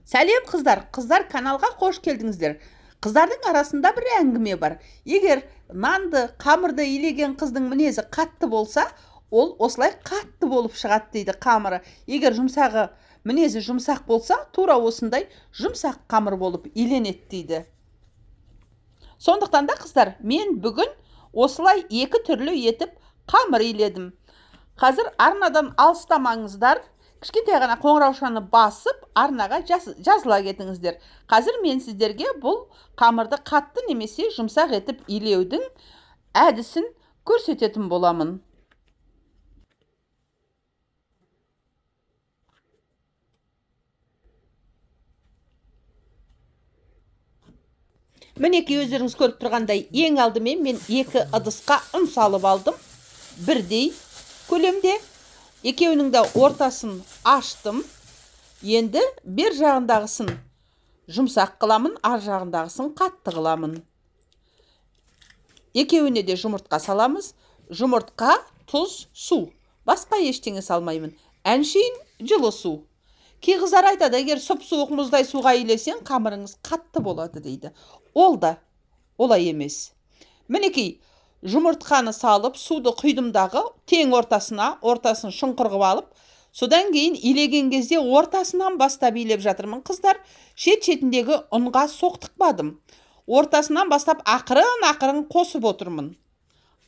Сәлем қыздар, қыздар каналға қош келдіңіздер. Қыздардың арасында бір әңгіме бар. Егер нанды, қамырды илеген қыздың мінезі қатты болса, ол осылай қатты болып шығады дейді қамыры. Егер мінезі жұмсақ болса, тура осындай жұмсақ қамыр болып иленеді дейді. Сондықтан да қыздар, мен бүгін осылай екі түрлі етіп қамыр иледім. Қазір арнадан алыстамаңыздар. Кішкентай ғана қоңыраушаны басып, арнаға жазыла кетіңіздер. Қазір мен сіздерге бұл қамырды қатты немесе жұмсақ етіп илеудің әдісін көрсететін боламын. Мінекей өздеріңіз көріп тұрғандай, ең алдымен мен екі ыдысқа ұн салып алдым. Бірдей көлемде. Екеуінің де ортасын аштым. Енді бер жағындағысын жұмсақ қыламын, ар жағындағысын қатты қыламын. Екеуіне де жұмыртқа саламыз. Жұмыртқа, тұз, су. Басқа ештеңе салмаймын. Әншейін жылы су. Кей қыздар айтады, егер сұп-суық мұздай суға илесең, қамырыңыз қатты болады дейді. Ол да олай емес. Мінекей, жұмыртқаны салып, суды құйдымдағы тең ортасын шұңқыр қылып алып, содан кейін илеген кезде ортасынан бастап илеп жатырмын. Қыздар, шет-шетіндегі ұнға соқтықпадым. Ортасынан бастап ақырын қосып отырмын.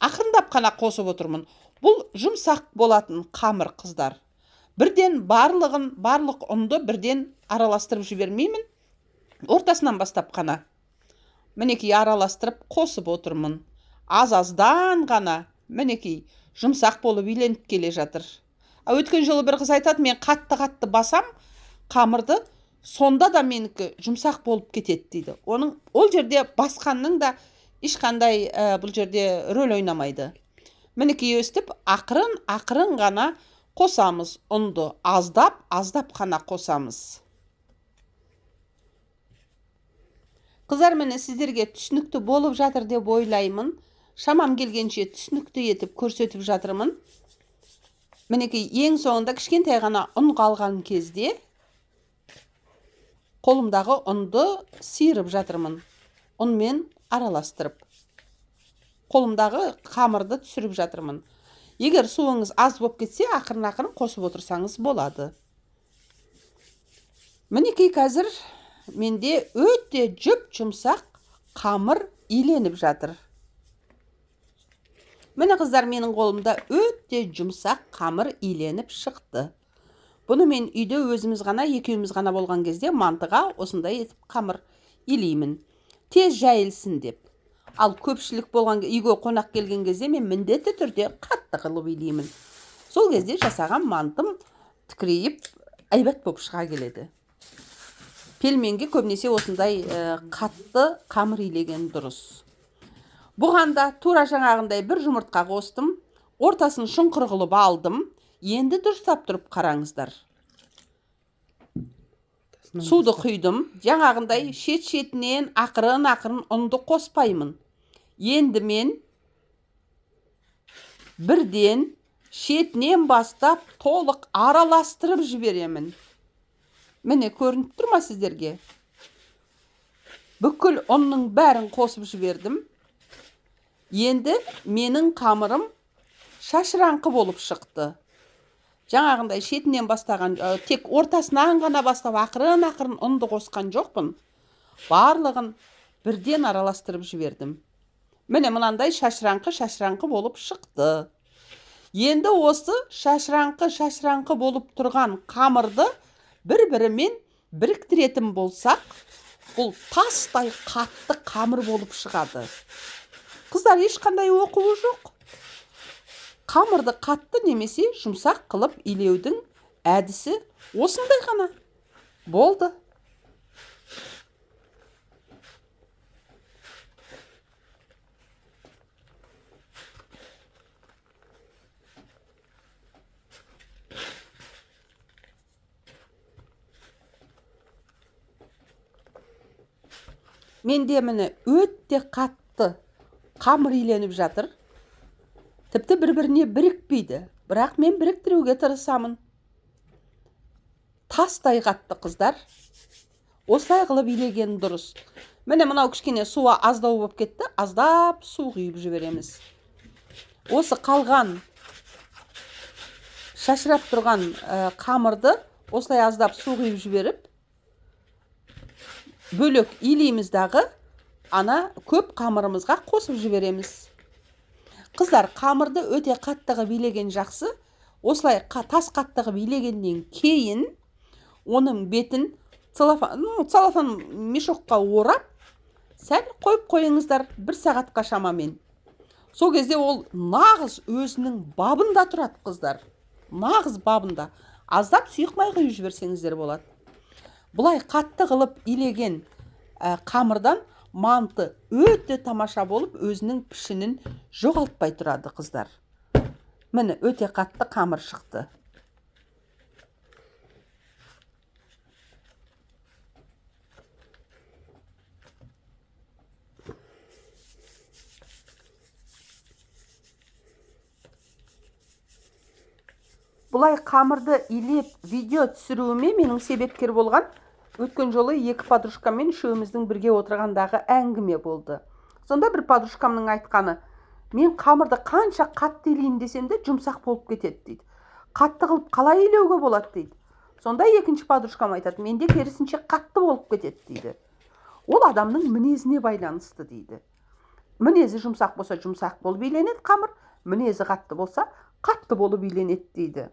Ақырындап қана қосып отырмын. Бұл жұмсақ болатын қамыр, қыздар. Бірден барлық ұнды бірден араластырып жібермеймін. Ортасынан бастап қана. Мінекей араластырып қосып отырмын. Аз-аздан ғана, мінекей, жұмсақ болып иленіп келе жатыр. Өткен жылы бір қыз айтады, мен қатты басам, қамырды, сонда да менікі жұмсақ болып кетеді дейді. Ол жерде басқанның да ешқандай бұл жерде рөл ойнамайды. Мінекей өстіп, ақырын ғана қосамыз ұнды. Аздап қана қосамыз. Қыздар, мені сіздерге түсінікті болып жатыр деп ойлаймын. Шамам келгенше түсінікті етіп көрсетіп жатырмын. Мінекей, ең соңында кішкентай ғана ұн қалған кезде қолымдағы ұнды сиырып жатырмын. Ұнмен араластырып. Қолымдағы қамырды түсіріп жатырмын. Егер суыңыз аз болып кетсе, ақырын қосып отырсаңыз болады. Мінекей, қазір менде өте жұмсақ қамыр иленіп жатыр. Міне қыздар, менің қолымда өте жұмсақ қамыр иленіп шықты. Бұны мен үйде екеуміз ғана болған кезде мантыға осындай етіп қамыр илеймін. Тез жайылсын деп. Ал көпшілік болған үйге қонақ келген кезде мен міндетті түрде қатты қылып илеймін. Сол кезде жасаған мантым тікірейіп, әйбат болып шыға келеді. Пельменге көбінесе осындай қатты қамыр илеген дұрыс. Бұғанда тура жаңағындай бір жұмыртқа қостым, ортасын шұңқыр қылып алдым. Енді дұрыстап тұрып қараңыздар. Суды құйдым, жаңағындай шет-шетінен ақырын ұнды қоспаймын. Енді мен бірден шетінен бастап толық араластырып жіберемін. Міне, көрініп тұр ма сіздерге? Бүкіл ұнның бәрін қосып жібердім. Енді менің қамырым шашыраңқы болып шықты. Жаңағындай шетінен бастаған, тек ортасынан ғана бастап ақырын ұнды қосқан жоқпын. Барлығын бірден араластырып жібердім. Міне, мынандай шашыраңқы болып шықты. Енді осы шашыраңқы болып тұрған қамырды бір-бірімен біріктіретін болсақ, бұл тастай қатты қамыр болып шығады. Қыздар, ешқандай оқуы жоқ. Қамырды қатты немесе жұмсақ қылып илеудің әдісі осындай ғана. Болды. Менде міне өте қатты қамыр иленіп жатыр. Тіпті бір-біріне бірікпейді. Бірақ мен біріктіруге тырысамын. Тастай қатты, қыздар. осылай қылып илеген дұрыс. Міне мынау кішкене суы аздау болып кетті, аздап су құйып жібереміз. Осы қалған шашырап тұрған қамырды осылай аздап су құйып жіберіп, бөлек илейміз дағы ана көп қамырымызға қосып жібереміз. Қыздар, қамырды өте қаттығы билеген жақсы. Осылай тас қаттығы билегеннен кейін оның бетін целлофан мешокқа орап, сәл қойып қойыңыздар 1 сағатқа шамамен. Сол кезде ол нағыз өзінің бабында тұрады, қыздар. Нағыз бабында. Аздап сұйық май құйып жіберсеңіздер болады. Бұлай қатты қылып илеген қамырдан манты өте тамаша болып, өзінің пішінін жоғалтпай тұрады, қыздар. Міне өте қатты қамыр шықты. Бұлай қамырды илеп видео түсіруіме менің себепкер болған өткен жолы 2 подружкаммен үшеуміздің бірге отырғандағы әңгіме болды. Сонда бір подружкамның айтқаны: мен қамырды қанша қатты илеймін десем де жұмсақ болып кетеді дейді. Қатты қылып қалай илеуге болады дейді. Сонда екінші подружкам айтады: менде керісінше қатты болып кетеді дейді. Ол адамның мінезіне байланысты дейді. Мінезі жұмсақ болса жұмсақ болып иленеді қамыр, мінезі қатты болса қатты болып иленеді дейді.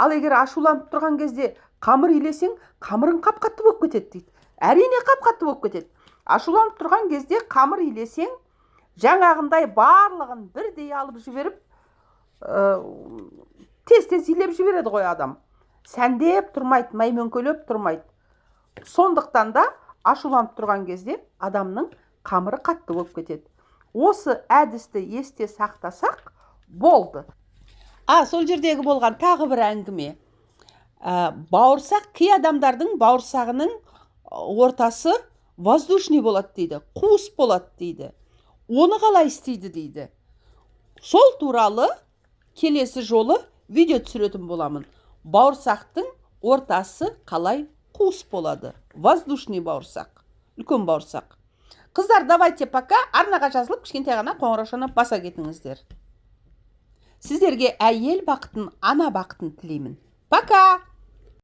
Ал егер ашуланып тұрған кезде қамыр илесең, қамырың қап-қатты болып кетеді дейді. Әрине қап-қатты болып кетеді. Ашуланып тұрған кезде қамыр илесең, жаңағындай барлығын бірдей алып жіберіп, тез-тез илеп жібереді ғой адам. Сәндеп тұрмайды, маймөңкелеп тұрмайды. Сондықтан да ашуланып тұрған кезде адамның қамыры қатты болып кетеді. Осы әдісті есте сақтасақ болды. Сол жердегі болған тағы бір әңгіме. Бауырсақ, кей адамдардың бауырсағының ортасы воздушный болады дейді, қуыс болады дейді. Оны қалай істейді дейді. Сол туралы келесі жолы видео түсіретін боламын. Бауырсақтың ортасы қалай қуыс болады. Воздушный бауырсақ, үлкен бауырсақ. Қыздар, давайте пока. Арнаға жазылып, кішкентай ғана қоңыраушаны баса кетіңіздер. Сіздерге әйел бақытын, ана бақытын тілеймін. Пока!